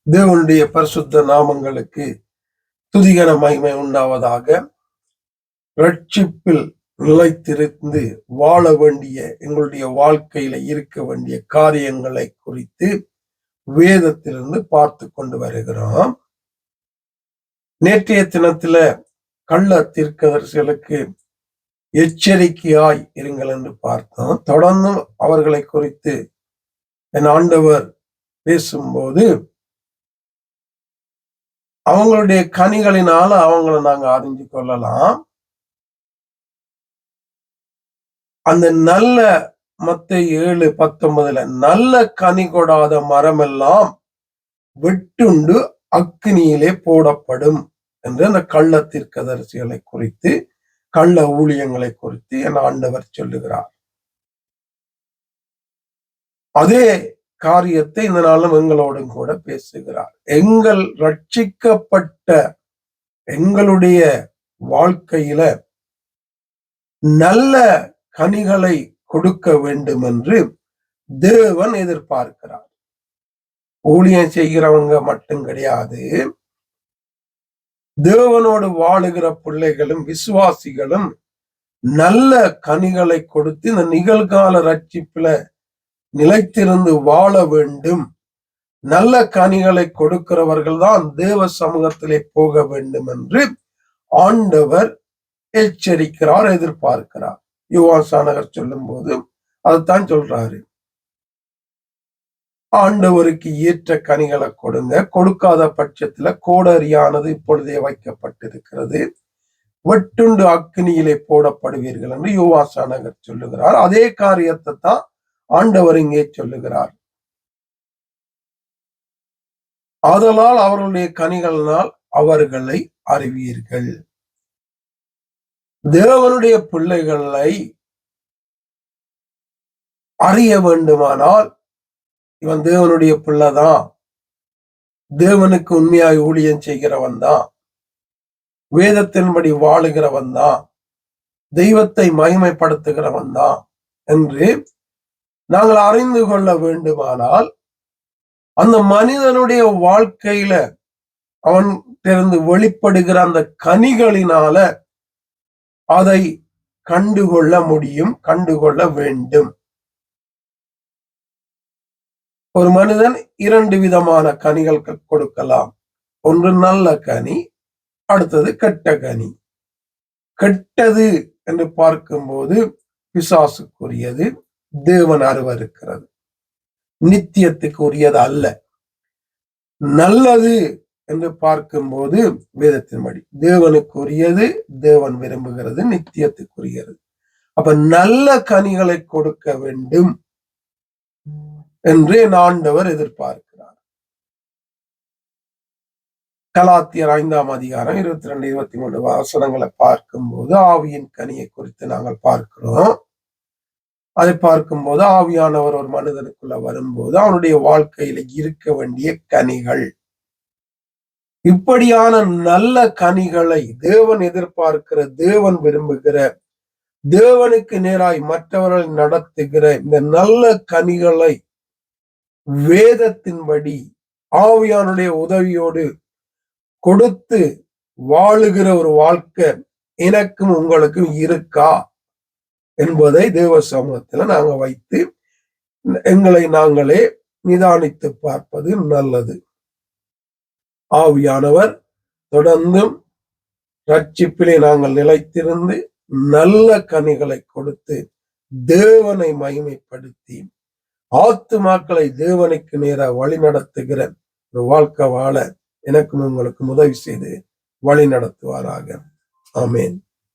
தேவனுடைய பரிசுத்த நாமங்களுக்கு துதிகன மகிமை உண்டாவதாக. ரட்சிப்பில் நிலைத்திருந்து வாழ வேண்டிய எங்களுடைய வாழ்க்கையில இருக்க வேண்டிய காரியங்களை குறித்து வேதத்திலிருந்து பார்த்து கொண்டு வருகிறோம். நேற்றைய தினத்துல கள்ள தீர்க்கதரிசிகளுக்கு எச்சரிக்கையாய் இருங்கள் என்று பார்த்தோம். தொடர்ந்தும் அவர்களை குறித்து என் ஆண்டவர் பேசும்போது அவங்களுடைய கனிகளினால அவங்கள நாங்க அறிஞ்சு கொள்ளலாம். அந்த நல்ல மத்தேயு 7:19 நல்ல கனி கொடாத மரமெல்லாம் வெட்டுண்டு அக்கினியிலே போடப்படும் என்று அந்த கள்ள தீர்க்கதரிசிகளை குறித்து, கள்ள ஊழியங்களை குறித்து என் ஆண்டவர் சொல்லுகிறார். அதே காரியத்தை இந்த நாளும் எங்களோடும் கூட பேசுகிறார். எங்கள் ரட்சிக்கப்பட்ட எங்களுடைய வாழ்க்கையில நல்ல கனிகளை கொடுக்க வேண்டும் என்று தேவன் எதிர்பார்க்கிறார். ஊழியம் செய்கிறவங்க மட்டும் கிடையாது, தேவனோடு வாழுகிற பிள்ளைகளும் விசுவாசிகளும் நல்ல கனிகளை கொடுத்து இந்த நிகழ்கால ரட்சிப்புல நிலைத்திருந்து வாழ வேண்டும். நல்ல கனிகளை கொடுக்கிறவர்கள் தான் தேவ சமூகத்திலே போக வேண்டும் என்று ஆண்டவர் எச்சரிக்கிறார், எதிர்பார்க்கிறார். யோவான் சானகர் சொல்லும் போது அதுதான் சொல்றாரு. ஆண்டவருக்கு ஏற்ற கனிகளை கொடுங்க, கொடுக்காத பட்சத்துல கோடரியானது இப்பொழுதே வைக்கப்பட்டிருக்கிறது, வெட்டுண்டு அக்கினியிலே போடப்படுவீர்கள் என்று யோவான் சானகர் சொல்லுகிறார். அதே காரியத்தை தான் ஆண்டவர் இங்கே சொல்லுகிறார். ஆதலால் அவர்களுடைய கனிகளினால் அவர்களை அறிவீர்கள். தேவனுடைய பிள்ளைகளை அறிய வேண்டுமானால் இவன் தேவனுடைய பிள்ளைதான், தேவனுக்கு உண்மையாய் ஊழியம் செய்கிறவன் தான், வேதத்தின்படி வாழுகிறவன் தான், தெய்வத்தை மகிமைப்படுத்துகிறவன் தான் என்று நாங்கள் அறிந்து கொள்ள வேண்டுமானால் அந்த மனிதனுடைய வாழ்க்கையில அவன் திறந்து வெளிப்படுகிற அந்த கனிகளினால அதை கண்டுகொள்ள முடியும், கண்டுகொள்ள வேண்டும். ஒரு மனிதன் 2 விதமான கனிகள் கொடுக்கலாம். ஒன்று நல்ல கனி, அடுத்தது கெட்ட கனி. கெட்டது என்று பார்க்கும்போது பிசாசுக்குரியது, தேவன் அருவருக்கிறது, நித்தியத்துக்கு உரியது அல்ல. நல்லது என்று பார்க்கும்போது வேதத்தின்படி தேவனுக்குரியது, தேவன் விரும்புகிறது, நித்தியத்துக்குரியது. அப்ப நல்ல கனிகளை கொடுக்க வேண்டும் என்று ஆண்டவர் எதிர்பார்க்கிறார். கலாத்தியர் 5ஆம் அதிகாரம் 22-23 வசனங்களை பார்க்கும்போது ஆவியின் கனியை குறித்து நாங்கள் பார்க்கிறோம். அதை பார்க்கும்போது ஆவியானவர் ஒரு மனிதனுக்குள்ள வரும்போது அவனுடைய வாழ்க்கையில இருக்க வேண்டிய கனிகள், இப்படியான நல்ல கனிகளை தேவன் எதிர்பார்க்கிற, தேவன் விரும்புகிற, தேவனுக்கு நேராய் மற்றவர்கள் நடத்துகிற இந்த நல்ல கனிகளை வேதத்தின்படி ஆவியானுடைய உதவியோடு கொடுத்து வாழுகிற ஒரு வாழ்க்கை எனக்கும் உங்களுக்கும் இருக்கா என்பதை தேவ சமூகத்துல நாங்க வைத்து எங்களை நாங்களே நிதானித்து பார்ப்பது நல்லது. ஆவியானவர் தொடர்ந்தும் ரட்சிப்பிலே நாங்கள் நிலைத்திருந்து நல்ல கனிகளை கொடுத்து தேவனை மகிமைப்படுத்தி ஆத்துமாக்களை தேவனுக்கு நேராக வழி நடத்துகிற ஒரு வாழ்க்கை வாழ எனக்கும் உங்களுக்கு உதவி செய்து வழி நடத்துவாராக. ஆமேன்.